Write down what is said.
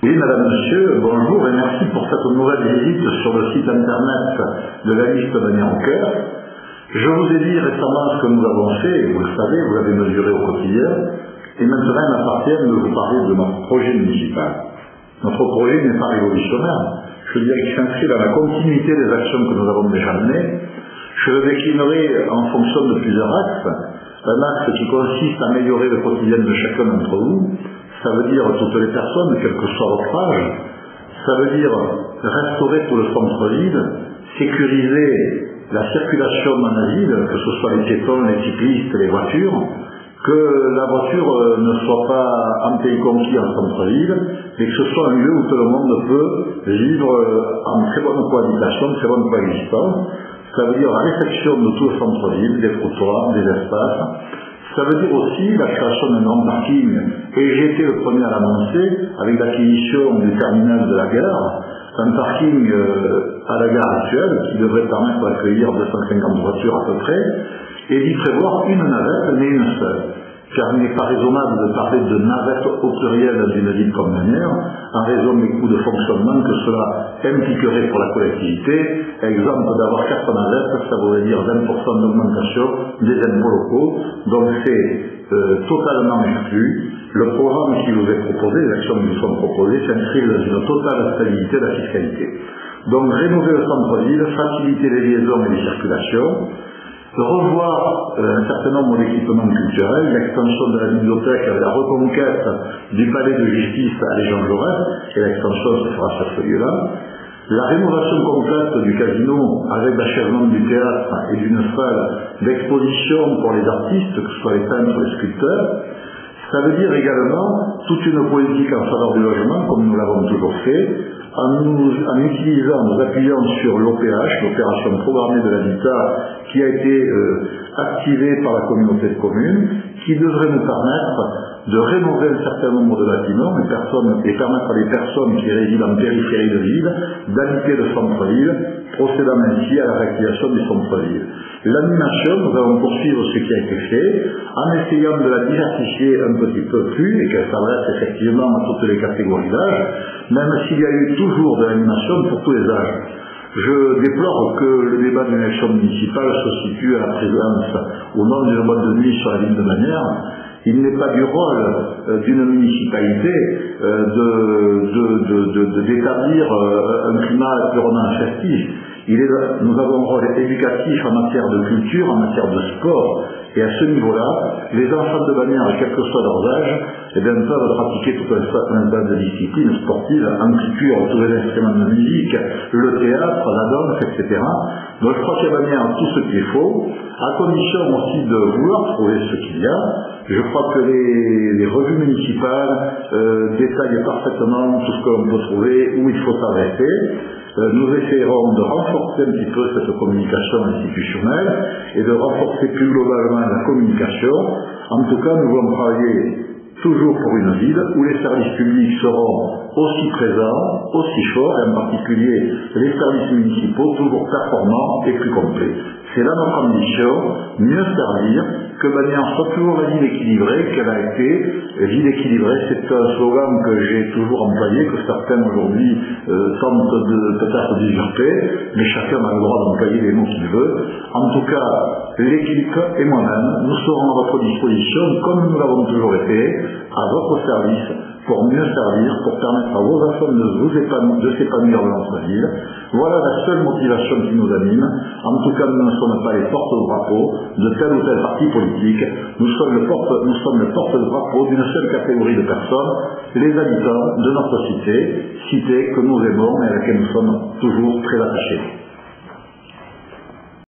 Oui, madame, monsieur, bonjour et merci pour cette nouvelle visite sur le site internet de la liste Bannière au cœur. Je vous ai dit récemment ce que nous avons fait, vous le savez, vous l'avez mesuré au quotidien, et maintenant il m'appartient de vous parler de notre projet municipal. Notre projet n'est pas révolutionnaire, je dirais qu'il s'inscrit dans la continuité des actions que nous avons déjà menées. Je le déclinerai en fonction de plusieurs axes. Un axe qui consiste à améliorer le quotidien de chacun d'entre vous. Ça veut dire toutes les personnes, quel que soit votre âge. Ça veut dire restaurer tout le centre-ville, sécuriser la circulation dans la ville, que ce soit les piétons, les cyclistes, les voitures, que la voiture ne soit pas en pays conquis en centre-ville, mais que ce soit un lieu où tout le monde peut vivre en très bonne cohabitation, très bonne coexistence. Ça veut dire la réfection de tout le centre-ville, des trottoirs, des espaces. Ça veut dire aussi la création d'un grand parking, et j'ai été le premier à l'annoncer, avec l'acquisition du terminal de la gare, un parking à la gare actuelle, qui devrait permettre d'accueillir 250 voitures à peu près, et d'y prévoir une navette, mais une seule. Car il n'est pas raisonnable de parler de navette au pluriel dans une ville comme Bannière, en raison des coûts de fonctionnement que cela impliquerait pour la collectivité. Exemple, d'avoir 4 navettes, ça voudrait dire 20% d'augmentation des impôts locaux, donc c'est totalement exclu. Le programme qui vous est proposé, les actions qui vous sont proposées, s'inscrivent dans une totale stabilité de la fiscalité. Donc rénover le centre-ville, faciliter les liaisons et les circulations, revoir un certain nombre d'équipements culturels, l'extension de la bibliothèque avec la reconquête du palais de justice à Jean Jaurès, et l'extension se fera sur ce lieu-là, la rénovation complète du casino avec l'achèvement du théâtre et d'une salle d'exposition pour les artistes, que ce soit les peintres ou les sculpteurs. Ça veut dire également toute une politique en faveur du logement, comme nous l'avons toujours fait, en utilisant, nous appuyant sur l'OPH, l'opération programmée de l'habitat, qui a été activée par la communauté de communes, qui devrait nous permettre de rénover un certain nombre de bâtiments et permettre à des personnes qui résident en périphérie de ville d'habiter le centre-ville, procédant ainsi à la réactivation du centre-ville. L'animation, nous allons poursuivre ce qui a été fait, en essayant de la diversifier un petit peu plus, et qu'elle s'adresse effectivement à toutes les catégories d'âge, même s'il y a eu toujours de l'animation pour tous les âges. Je déplore que le débat d'une élection municipale se situe à la présence, au nom d'une boîte de nuit sur la ville de Bannière. Il n'est pas du rôle d'une municipalité d'établir un climat purement festif. Nous avons un rôle éducatif en matière de culture, en matière de sport, et à ce niveau-là, les enfants de Bannière, quel que soit leur âge, peuvent pratiquer tout un tas de disciplines sportives, en culture, tous les instruments de musique, le théâtre, la danse, etc. Donc je crois qu'il y a Bannière tout ce qu'il faut, à condition aussi de vouloir trouver ce qu'il y a. Je crois que les revues municipales détaillent parfaitement tout ce que l'on peut trouver, où il faut s'arrêter. Nous essayerons de renforcer un petit peu cette communication institutionnelle et de renforcer plus globalement la communication. En tout cas, nous voulons travailler toujours pour une ville où les services publics seront aussi présents, aussi forts, et en particulier les services municipaux toujours performants et plus complets. C'est là notre ambition, mieux servir, que Bannière soit toujours la ville équilibrée qu'elle a été. Ville équilibrée, c'est un slogan que j'ai toujours employé, que certains aujourd'hui tentent peut-être d'usurper, mais chacun a le droit d'employer les mots qu'il veut. En tout cas, l'équipe et moi-même, nous serons à votre disposition, comme nous l'avons toujours été, à votre service, pour mieux servir, pour permettre à vos enfants de s'épanouir dans notre ville. Voilà la seule motivation qui nous anime. En tout cas, nous ne sommes pas les porte-drapeaux de tel ou tel parti politique. Nous sommes le porte-drapeau d'une seule catégorie de personnes, les habitants de notre cité que nous aimons et à laquelle nous sommes toujours très attachés.